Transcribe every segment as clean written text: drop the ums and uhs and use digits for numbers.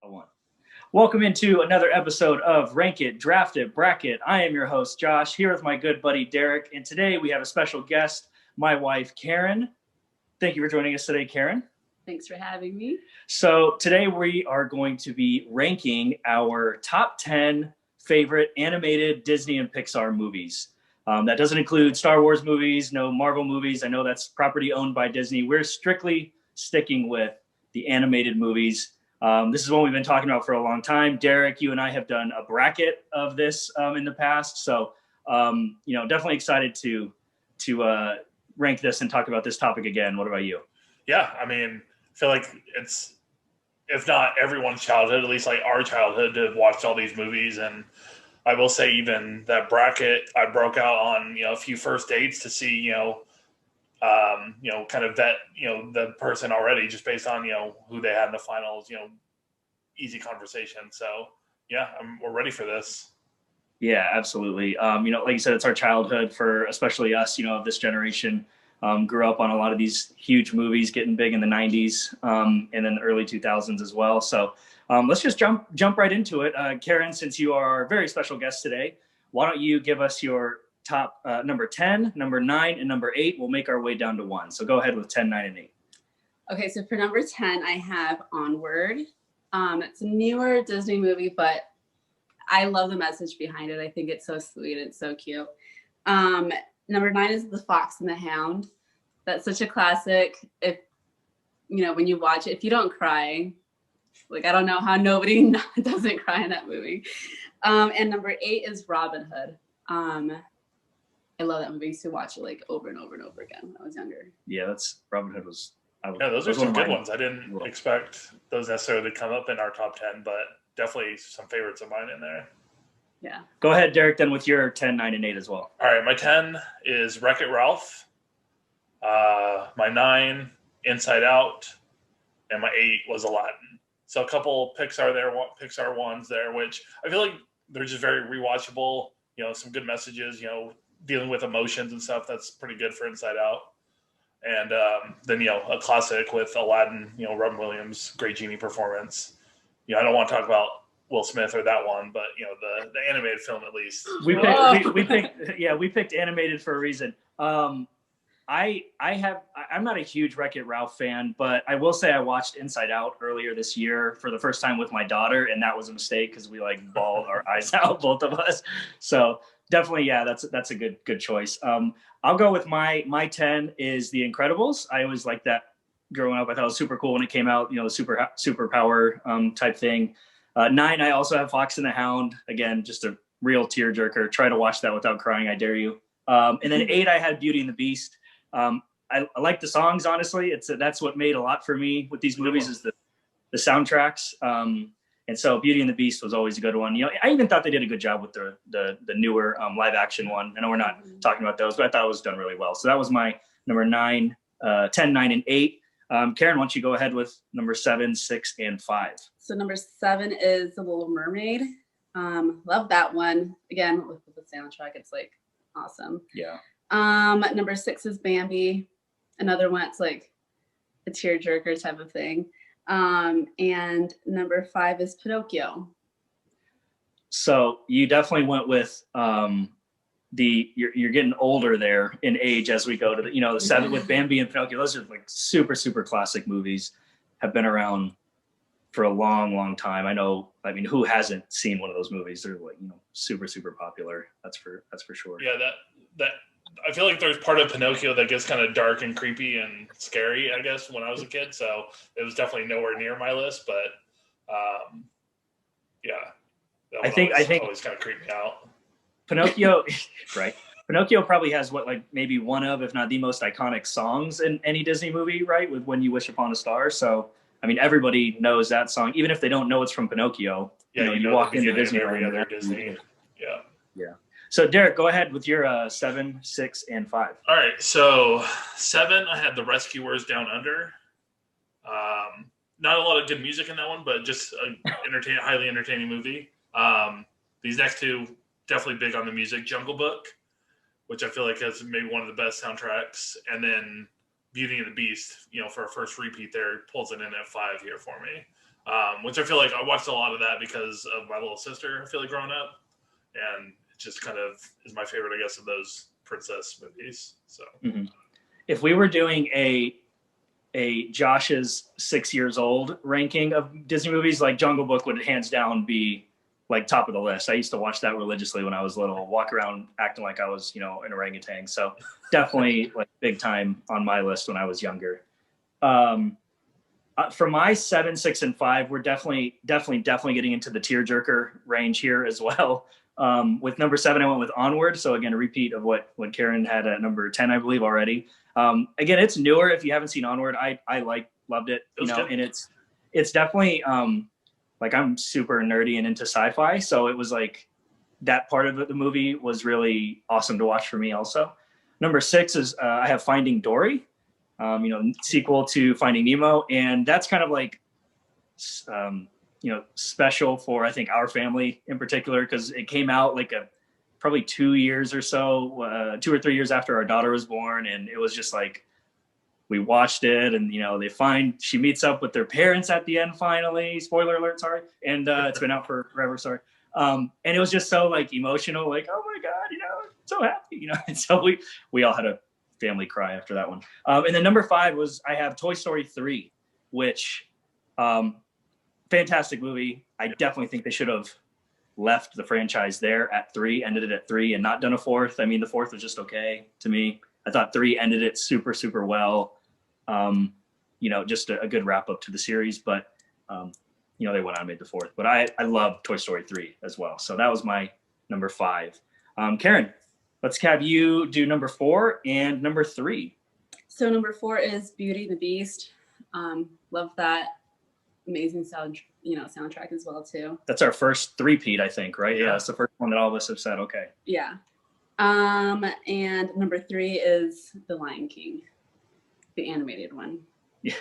one. Welcome into another episode of Rank It, Draft It, Bracket. I am your host, Josh, here with my good buddy, Derek. And today we have a special guest, my wife, Karen. Thank you for joining us today, Karen. Thanks for having me. So today we are going to be ranking our top 10 favorite animated Disney and Pixar movies. That doesn't include Star Wars movies, no Marvel movies. I know that's property owned by Disney. We're strictly sticking with the animated movies. This is one we've been talking about for a long time. Derek, you and I have done a bracket of this in the past. So, definitely excited to rank this and talk about this topic again. What about you? Yeah, I mean, I feel like it's, if not everyone's childhood, at least like our childhood, to have watched all these movies. And I will say even that bracket, I broke out on, a few first dates to see, kind of vet, the person already just based on, who they had in the finals, easy conversation. So yeah, we're ready for this. Yeah, absolutely. Like you said, it's our childhood for especially us, of this generation. Grew up on a lot of these huge movies getting big in the 90s and then the early 2000s as well. So let's just jump right into it. Karen, since you are our very special guest today, why don't you give us your top number 10, number 9, and number 8. We'll make our way down to 1. So go ahead with 10, 9, and 8. Okay, so for number 10, I have Onward. It's a newer Disney movie, but I love the message behind it. I think it's so sweet and so cute. Number 9 is The Fox and the Hound. That's such a classic. If, when you watch it, if you don't cry, like, I don't know how nobody doesn't cry in that movie. And number 8 is Robin Hood. I love that movie. I used to watch it like over and over and over again when I was younger. Yeah, that's Robin Hood was. Those are some good ones. I didn't expect those necessarily to come up in our top 10, but definitely some favorites of mine in there. Yeah. Go ahead, Derek, then with your 10, 9, and 8 as well. All right, my 10 is Wreck-It Ralph. My 9, Inside Out. And my 8 was Aladdin. So a couple Pixar ones there, which I feel like they're just very rewatchable. Some good messages, dealing with emotions and stuff. That's pretty good for Inside Out. And then, a classic with Aladdin, Robin Williams, great genie performance. I don't want to talk about Will Smith or that one, but, the animated film at least. We picked animated for a reason. I'm not a huge Wreck-It Ralph fan, but I will say I watched Inside Out earlier this year for the first time with my daughter, and that was a mistake because we bawled our eyes out, both of us. So definitely, yeah, that's a good choice. I'll go with my 10 is The Incredibles. I always liked that growing up. I thought it was super cool when it came out, the superpower type thing. 9, I also have Fox and the Hound. Again, just a real tearjerker. Try to watch that without crying, I dare you. And then 8, I had Beauty and the Beast. I like the songs, honestly. That's what made a lot for me with these movies is the soundtracks. And so Beauty and the Beast was always a good one. I even thought they did a good job with the newer live action one. I know we're not talking about those, but I thought it was done really well. So that was my number 9, 10, 9, and 8. Karen, why don't you go ahead with number 7, 6, and 5? So number 7 is The Little Mermaid. Love that one. Again, with the soundtrack, it's awesome. Yeah. Number 6 is Bambi. Another one, it's a tearjerker type of thing. And number 5 is Pinocchio. So you definitely went with you're getting older there in age as we go to the 7 with Bambi and Pinocchio. Those are super, super classic movies, have been around for a long time. I mean, who hasn't seen one of those movies? They're super, super popular. That's for sure. Yeah, that I feel like there's part of Pinocchio that gets kind of dark and creepy and scary, I guess, when I was a kid. So it was definitely nowhere near my list, but yeah. I think always kind of creeped me out. Pinocchio, right? Pinocchio probably has maybe one of, if not the most iconic songs in any Disney movie, right? With When You Wish Upon a Star. So, I mean, everybody knows that song, even if they don't know it's from Pinocchio. Yeah, you walk into Disney. Every other Disney. Yeah. Yeah. So, Derek, go ahead with your 7, 6, and 5. All right. So, 7, I had The Rescuers Down Under. Not a lot of good music in that one, but just a highly entertaining movie. These next two, definitely big on the music. Jungle Book, which I feel like has maybe one of the best soundtracks. And then Beauty and the Beast, for a first repeat there, pulls it in at 5 here for me. Which I feel like I watched a lot of that because of my little sister, I feel like, growing up. And it just kind of is my favorite, I guess, of those princess movies. So if we were doing a Josh's 6 years old ranking of Disney movies, like Jungle Book would hands down be like top of the list. I used to watch that religiously when I was little, walk around acting like I was, an orangutan. So definitely like big time on my list when I was younger. For my 7, 6, and 5, we're definitely getting into the tearjerker range here as well. With number 7, I went with Onward. So again, a repeat of what Karen had at number 10, I believe, already. Again, it's newer. If you haven't seen Onward, I loved it. And it's definitely like I'm super nerdy and into sci-fi, so it was like that part of the movie was really awesome to watch for me. Also, number 6 is I have Finding Dory. Sequel to Finding Nemo, and that's kind of like special for, I think, our family in particular, because it came out like probably 2 years or so, 2 or 3 years after our daughter was born, and it was just like we watched it, and she meets up with their parents at the end finally. Spoiler alert, sorry, and it's been out for forever, sorry. And it was just so like emotional, like, oh my god, so happy, and so we all had a family cry after that one. And then number 5 was I have Toy Story 3, which fantastic movie. I definitely think they should have left the franchise there at 3, ended it at 3, and not done a 4th. I mean, the 4th was just okay to me. I thought 3 ended it super, super well. Just a good wrap up to the series, but they went on and made the 4th. But I love Toy Story 3 as well. So that was my number 5. Karen, let's have you do number 4 and number 3. So number 4 is Beauty and the Beast. Love that. Amazing soundtrack as well too. That's our first three-peat, I think, right? Yeah, it's the first one that all of us have said. Okay. Yeah. And number 3 is The Lion King, the animated one. Yeah.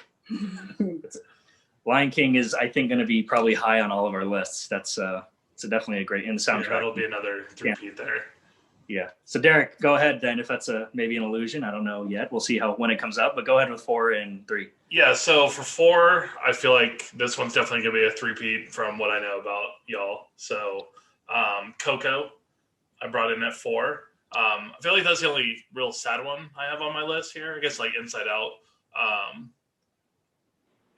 Lion King is, I think, going to be probably high on all of our lists. That's it's definitely a great in the soundtrack. Yeah, that'll be another three-peat there. Yeah. So Derek, go ahead then. If that's maybe an illusion, I don't know yet. We'll see when it comes up. But go ahead with 4 and 3. Yeah. So for 4, I feel like this one's definitely gonna be a three-peat from what I know about y'all. So Coco, I brought in at 4. I feel like that's the only real sad one I have on my list here. I guess like Inside Out.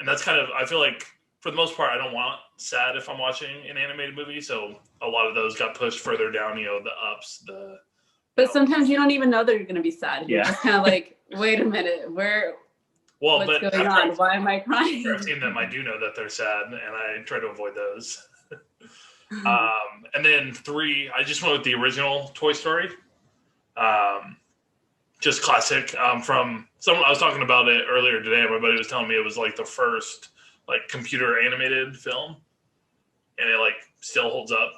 And that's kind of, I feel like for the most part, I don't want sad if I'm watching an animated movie. So a lot of those got pushed further down, the ups, But sometimes you don't even know they're going to be sad. You're just kind of like, wait a minute, what's going on? Why am I crying? I've seen them. I do know that they're sad, and I try to avoid those. And then 3, I just went with the original Toy Story. Just classic. From someone, I was talking about it earlier today. My buddy was telling me it was like the first like computer animated film, and it like still holds up,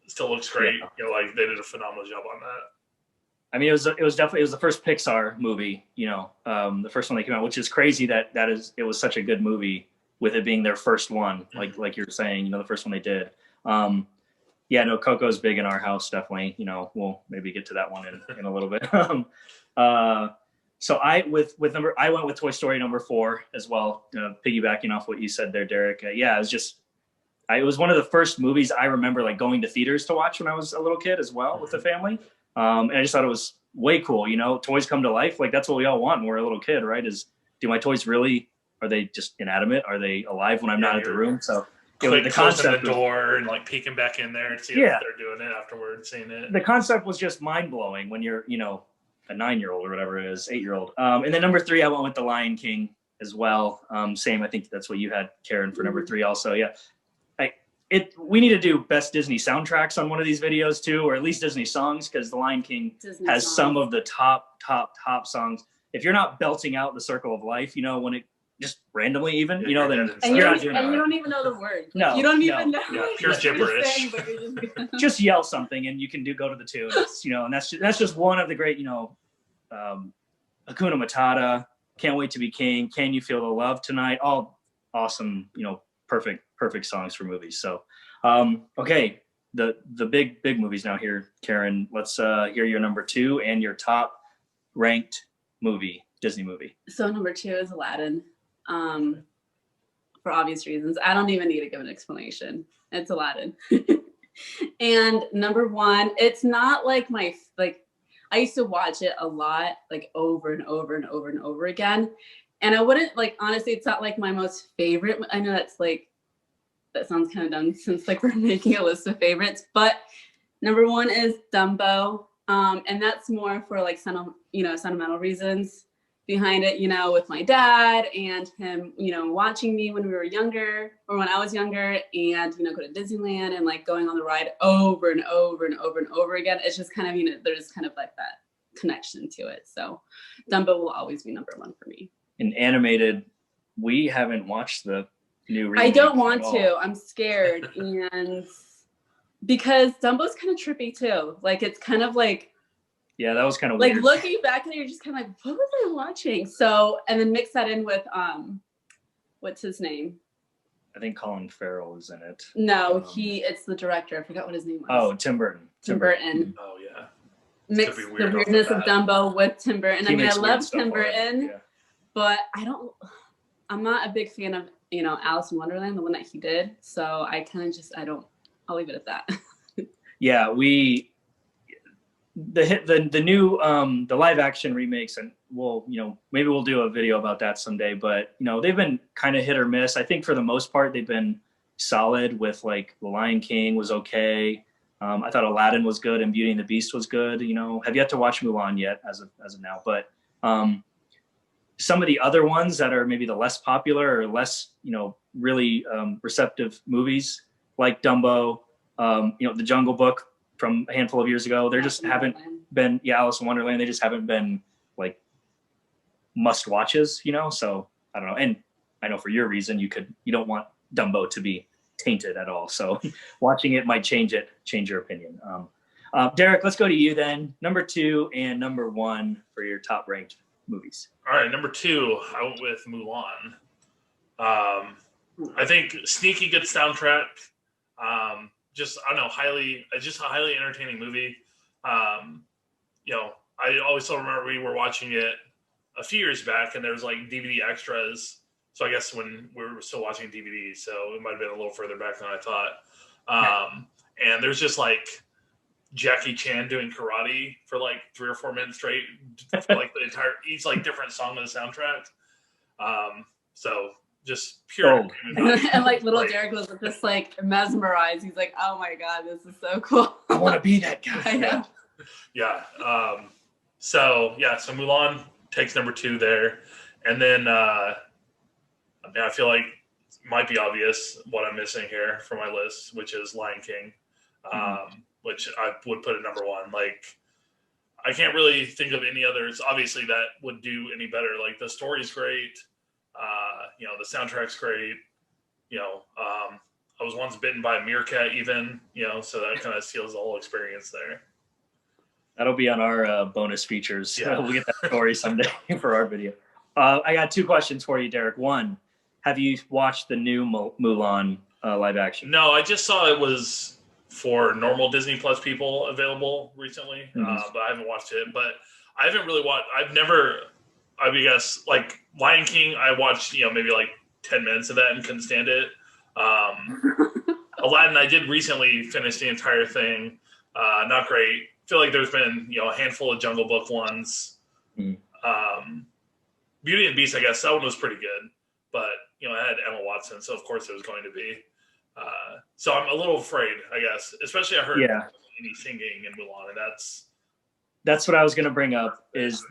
still looks great. Yeah. Like they did a phenomenal job on that. I mean, it was the first Pixar movie, the first one that came out, which is crazy it was such a good movie with it being their first one, like you're saying, the first one they did. Coco's big in our house, definitely. We'll maybe get to that one in a little bit. So I went with Toy Story number 4 as well, piggybacking off what you said there, Derek. It was one of the first movies I remember like going to theaters to watch when I was a little kid as well with the family. And I just thought it was way cool. Toys come to life. Like that's what we all want when we're a little kid, right? Do my toys are they just inanimate? Are they alive when I'm not at the room? So the concept the door and like peeking back in there and see if they're doing it afterwards, seeing it. The concept was just mind blowing when you're, a 9-year-old or whatever it is, 8-year-old. And then number 3, I went with The Lion King as well. Same, I think that's what you had, Karen, for number 3 also. Yeah. We need to do best Disney soundtracks on one of these videos too, or at least Disney songs, because The Lion King has some of the top songs. If you're not belting out The Circle of Life, when it just randomly even, then you're not doing it. And you don't even know the words. No, you don't even know. Yeah, pure gibberish. Just yell something and you can go to the tune. And that's just one of the great, Hakuna Matata, Can't Wait to Be King, Can You Feel the Love Tonight? All awesome, perfect songs for movies. So, okay, the big movies now here, Karen. Let's hear your number 2 and your top ranked movie Disney movie? So number 2 is Aladdin. For obvious reasons. I don't even need to give an explanation. It's Aladdin. And number 1, it's not like I used to watch it a lot, like over and over and over and over again. And I wouldn't honestly, it's not like my most favorite. I know that sounds kind of dumb since we're making a list of favorites, but number 1 is Dumbo. And that's more for sentimental reasons behind it, with my dad and him, watching me when we were younger or when I was younger, and, go to Disneyland and going on the ride over and over and over and over again. It's just kind of, there's kind of that connection to it. So Dumbo will always be number 1 for me. In animated, we haven't watched the new remake. I don't want to. I'm scared. And because Dumbo's kind of trippy too. It's kind of yeah, that was kind of weird. Looking back at it, you're just kind of what was I watching? So, and then mix that in with what's his name? I think Colin Farrell is in it. No, it's the director. I forgot what his name was. Oh, Tim Burton. Tim Burton. Oh yeah. Mix the weirdness of Dumbo with Tim Burton. I mean, I love Tim Burton, but I'm not a big fan of Alice in Wonderland, the one that he did. So I kind of I'll leave it at that. Yeah, the new the live action remakes, and maybe we'll do a video about that someday, but they've been kind of hit or miss. I think for the most part they've been solid with The Lion King was okay. I thought Aladdin was good and Beauty and the Beast was good. Have yet to watch Mulan yet as of now, but some of the other ones that are maybe the less popular or less really receptive movies like Dumbo, The Jungle Book from a handful of years ago, there just haven't been, Alice in Wonderland, they just haven't been must watches, so I don't know. And I know for your reason, you don't want Dumbo to be tainted at all. So watching it might change your opinion. Derek, let's go to you then. Number 2 and number 1 for your top ranked movies. All right. Number 2, I went with Mulan. I think sneaky good soundtrack. I don't know, just a highly entertaining movie. I always still remember we were watching it a few years back, and there was DVD extras. So I guess when we were still watching DVDs, so it might have been a little further back than I thought. And there's just Jackie Chan doing karate for 3 or 4 minutes straight, for the entire each different song of the soundtrack. So just pure. And little Derek was just mesmerized. He's like, oh my God, this is so cool. I want to be that guy. Yeah. So Mulan takes number 2 there. And then I feel like it might be obvious what I'm missing here from my list, which is Lion King, which I would put at number 1. I can't really think of any others, obviously, that would do any better. The story's great. The soundtrack's great. I was once bitten by a meerkat even, so that kind of seals the whole experience there. That'll be on our bonus features. Yeah. We'll get that story someday for our video. I got 2 questions for you, Derek. 1, have you watched the new Mulan live action? No, I just saw it was for normal Disney Plus people available recently, but I haven't watched it. But I haven't really watched. I guess Lion King, I watched maybe 10 minutes of that and couldn't stand it. Aladdin, I did recently finish the entire thing. Not great. I feel like there's been a handful of Jungle Book ones. Beauty and the Beast, I guess that one was pretty good, but it had Emma Watson, so of course it was going to be. So I'm a little afraid, I guess, especially I heard any singing in Mulan, and that's what I was going to bring up. That's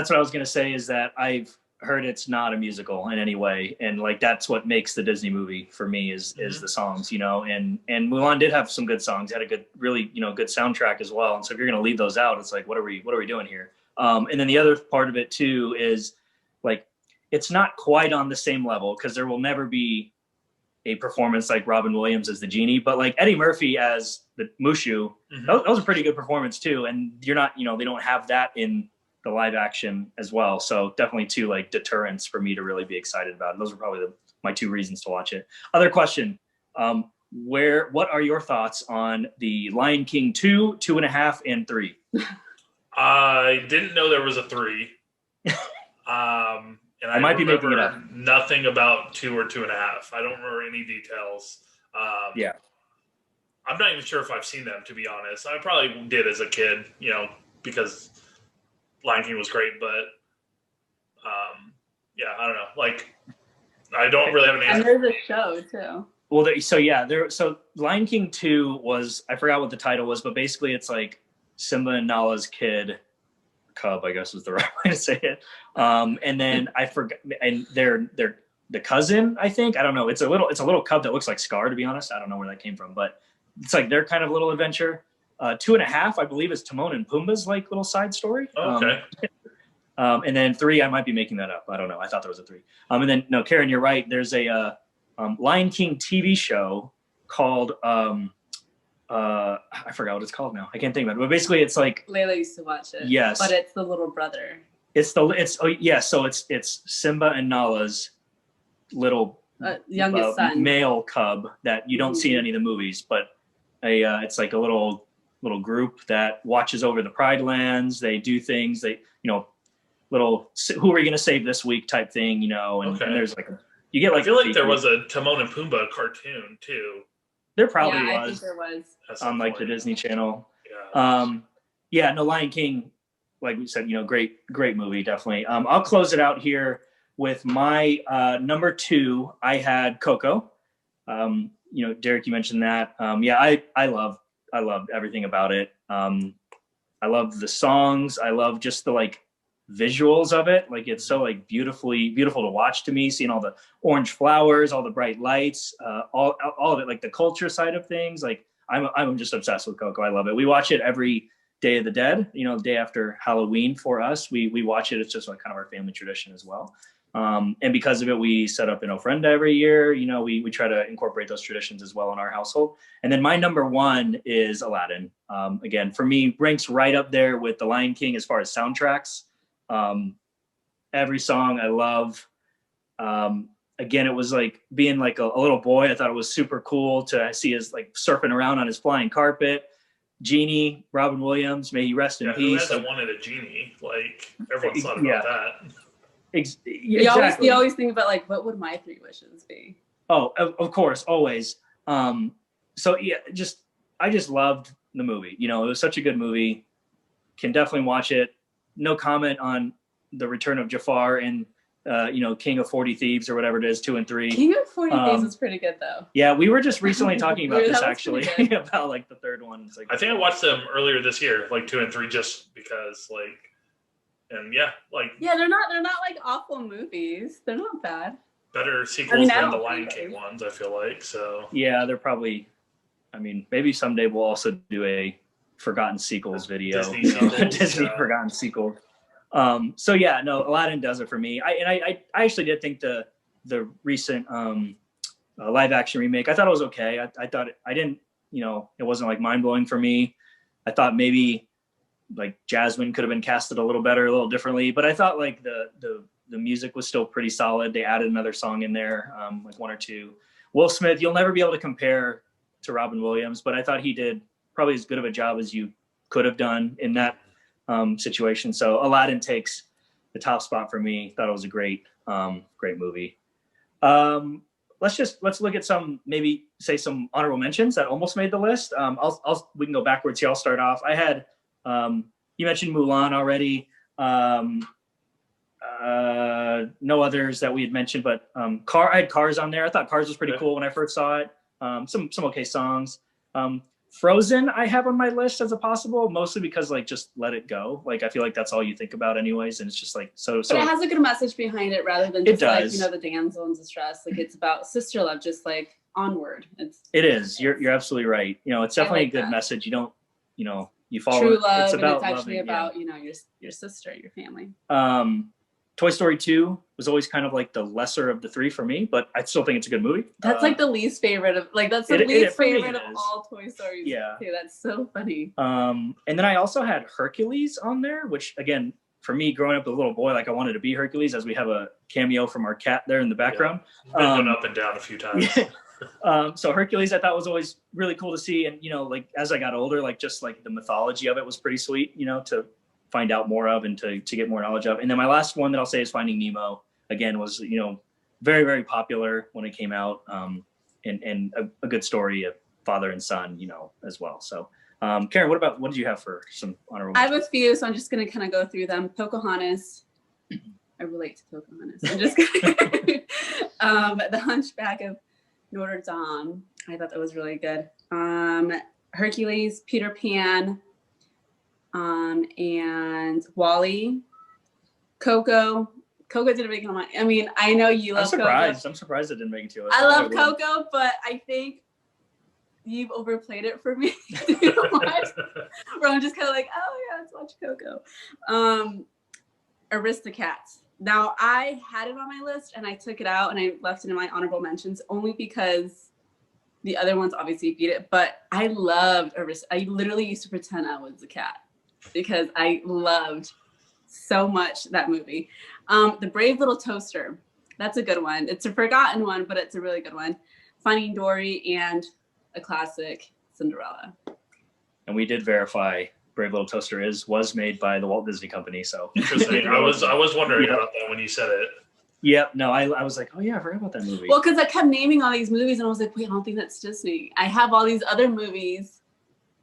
what I was going to say is that I've heard it's not a musical in any way, and that's what makes the Disney movie for me is the songs, and Mulan did have some good songs, had a good, really good soundtrack as well. And so if you're going to leave those out, it's what are we doing here? And then the other part of it too is it's not quite on the same level because there will never be a performance like Robin Williams as the genie, but Eddie Murphy as the Mushu, that was a pretty good performance too. And you're not, they don't have that in the live action as well. So definitely 2 deterrents for me to really be excited about it. Those are probably my 2 reasons to watch it. Other question, what are your thoughts on the Lion King 2, 2.5, and 3? I didn't know there was a 3. And I might be making it up. Nothing about 2 or 2.5. I don't remember any details. Yeah. I'm not even sure if I've seen them, to be honest. I probably did as a kid, because Lion King was great, but yeah, I don't know. Like, I don't really have an answer. And there's a show too. Well, so Lion King 2 was, I forgot what the title was, but basically it's like Simba and Nala's cub, I guess is the right way to say it. And then I forgot, and they're the cousin, I think. I don't know. It's a little cub that looks like Scar, to be honest. I don't know where that came from, but it's like their kind of little adventure. 2.5, I believe, is Timon and Pumbaa's like little side story. Okay. And then 3, I might be making that up. I don't know. I thought there was a 3. And then no, Karen, you're right. There's a Lion King TV show called I forgot what it's called now. I can't think about it. But basically, it's like Layla used to watch it. Yes, but it's the little brother. So it's Simba and Nala's little youngest son, male cub that you don't see in any of the movies, but it's like a little group that watches over the Pride Lands. They do things. They little who are we going to save this week type thing, and there's like you get like I feel like there was a Timon and Pumbaa cartoon too. There probably was. I think there was on like the Disney Channel. Yeah. No, Lion King, like we said, great movie, definitely. I'll close it out here with my number 2. I had Coco. Derek, you mentioned that. I loved everything about it. I love the songs. I love just the like visuals of it. Like it's so like beautiful to watch to me, seeing all the orange flowers, all the bright lights, all of it, like the culture side of things. Like I'm just obsessed with Coco. I love it. We watch it every Day of the Dead, the day after Halloween for us. We watch it. It's just like kind of our family tradition as well. And because of it, we set up an ofrenda every year. We try to incorporate those traditions as well in our household. And then my number 1 is Aladdin. Again, for me, ranks right up there with The Lion King as far as soundtracks. Every song I love. Again, it was like being like a little boy. I thought it was super cool to see us like surfing around on his flying carpet. Genie, Robin Williams, may he rest in peace. Who hasn't wanted a genie? Like everyone's thought about that. You always think about like, what would my 3 wishes be? Oh, of course, always. I just loved the movie. It was such a good movie. Can definitely watch it. No comment on the return of Jafar and King of 40 Thieves or whatever it is, 2 and 3. King of 40 Thieves is pretty good though. Yeah, we were just recently talking about this actually about like the 3rd one. It's like, I think I watched them earlier this year, like 2 and 3, just because like. And they're not like awful movies. They're not bad. Better sequels than the Lion King ones, I feel like. So yeah, they're probably. I mean, maybe someday we'll also do a forgotten sequels video. Disney forgotten sequel. Aladdin does it for me. I actually did think the recent live action remake, I thought it was okay. I thought it wasn't like mind blowing for me. I thought maybe like Jasmine could have been casted a little better, a little differently, but I thought like the music was still pretty solid. They added another song in there, like 1 or 2. Will Smith, you'll never be able to compare to Robin Williams, but I thought he did probably as good of a job as you could have done in that situation. So Aladdin takes the top spot for me. Thought it was a great movie. Let's look at some honorable mentions that almost made the list. We can go backwards here. I'll start off. I had you mentioned Mulan already. No others that we had mentioned, but I had Cars on there. I thought Cars was pretty cool when I first saw it. Some okay songs. Frozen I have on my list as a possible, mostly because like just let it go. Like I feel like that's all you think about anyways, and it's just like so. But it has a good message behind it rather than just like the damsel in distress. Like it's about sister love, just like onward. It is. You're absolutely right. It's definitely a good message. You don't you follow true love, it's about and it's actually loving, about your sister, your family. Toy Story 2 was always kind of like the lesser of the 3 for me, but I still think it's a good movie. That's like the least favorite of least favorite of all Toy Stories. Yeah. Okay, that's so funny. And then I also had Hercules on there, which again, for me growing up as a little boy, like I wanted to be Hercules, as we have a cameo from our cat there in the background. Yeah. Been up and down a few times. So Hercules I thought was always really cool to see. And, like as I got older, like just like the mythology of it was pretty sweet, to find out more of and to get more knowledge of. And then my last one that I'll say is Finding Nemo. Again, was, you know, very, very popular when it came out, and a good story of father and son, you know, as well. So, Karen, what did you have for some honorable mentions? I have a few, so I'm just going to kind of go through them. Pocahontas. I relate to Pocahontas. I'm just gonna, The Hunchback of Notre Dame. I thought that was really good. Hercules, Peter Pan, and Wall-E. Coco. Coco didn't make it on my. I mean, I know you love Coco. I'm surprised it didn't make it to us. I love Coco, but I think you've overplayed it for me. Where I'm just kind of like, oh yeah, let's watch Coco. Aristocats. Now, I had it on my list and I took it out and I left it in my honorable mentions only because the other ones obviously beat it. But I loved I literally used to pretend I was a cat because I loved so much that movie. The Brave Little Toaster. That's a good one. It's a forgotten one, but it's a really good one. Finding Dory and a classic, Cinderella. And we did verify Brave Little Toaster was made by the Walt Disney Company. So interesting. I was wondering about that when you said it. Yep. No, I was like, oh yeah, I forgot about that movie. Well, because I kept naming all these movies and I was like, wait, I don't think that's Disney. I have all these other movies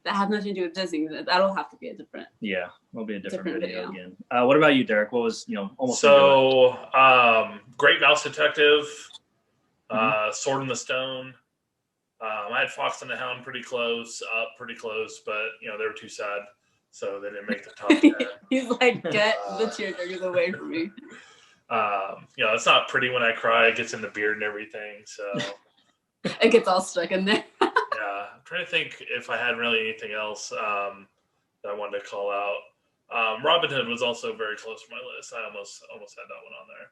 that have nothing to do with Disney. That'll have to be a different. Yeah, it'll be a different video again. What about you, Derek? What was, almost so Great Mouse Detective, Sword in the Stone. I had Fox and the Hound pretty close, but they were too sad, so they didn't make the top 10. He's like, get the tearjerkers away from me. It's not pretty when I cry. It gets in the beard and everything, so it gets all stuck in there. Yeah, I'm trying to think if I had really anything else that I wanted to call out. Robin Hood was also very close to my list. I almost had that one on there.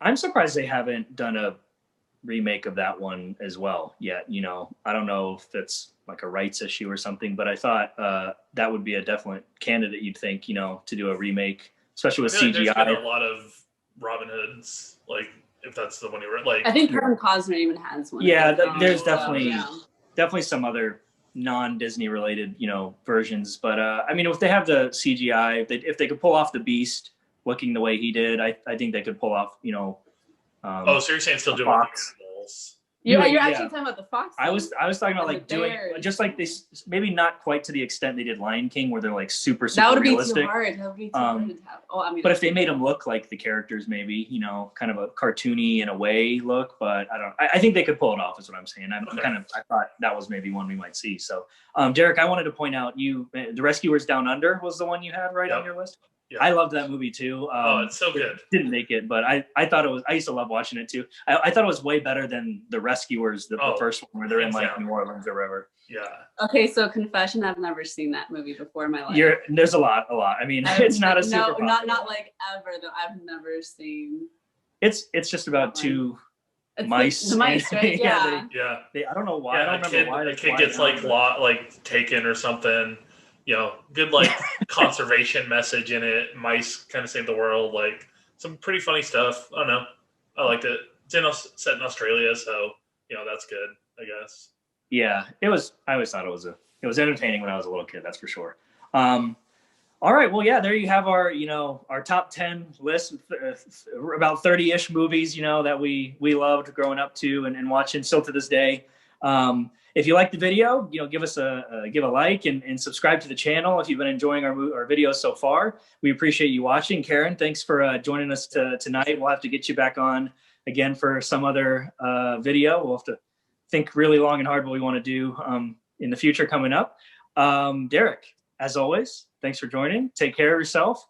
I'm surprised they haven't done a remake of that one as well yet. I don't know if it's like a rights issue or something, but I thought that would be a definite candidate, you'd think, to do a remake, especially with CGI. Like there's been a lot of Robin Hoods, like if that's the one you were like. I think Kevin Costner even has one. Yeah, there's definitely some other non-Disney related, versions. But I mean, if they have the CGI, if they could pull off the Beast looking the way he did, I think they could pull off, so you're saying still doing Fox. animals? You're actually talking about the Fox. I was talking about like doing just like this, maybe not quite to the extent they did Lion King, where they're like super that would realistic. Be too hard. That would be too hard to have. But if they made them look like the characters, maybe kind of a cartoony in a way look. But I think they could pull it off. Is what I'm saying. I thought that was maybe one we might see. So, Derek, I wanted to point out The Rescuers Down Under was the one you had on your list. Yeah. I loved that movie too. It's so good. Didn't make it, but I thought it was. I used to love watching it too. I thought it was way better than The Rescuers, the first one where they're in like New Orleans or wherever. Yeah. Okay, so confession: I've never seen that movie before in my life. There's a lot. I mean, it's not a super. No, not like ever though. I've never seen. It's just about two mice. The mice, right? Yeah. I don't know why. I don't remember why the kid gets like taken or something. Good like conservation message in it. Mice kind of save the world. Like some pretty funny stuff. I don't know. I liked it. It's set in Australia, so that's good, I guess. Yeah, it was. I always thought it was entertaining when I was a little kid. That's for sure. All right. Well, yeah. There you have our our top 10 list, about 30-ish movies that we loved growing up to and watching still to this day. If you like the video, give us give a like and subscribe to the channel if you've been enjoying our videos so far. We appreciate you watching. Karen, thanks for joining us tonight. We'll have to get you back on again for some other video. We'll have to think really long and hard what we want to do in the future coming up. Derek, as always, thanks for joining. Take care of yourself.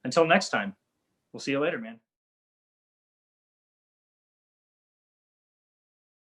Until next time, we'll see you later, man.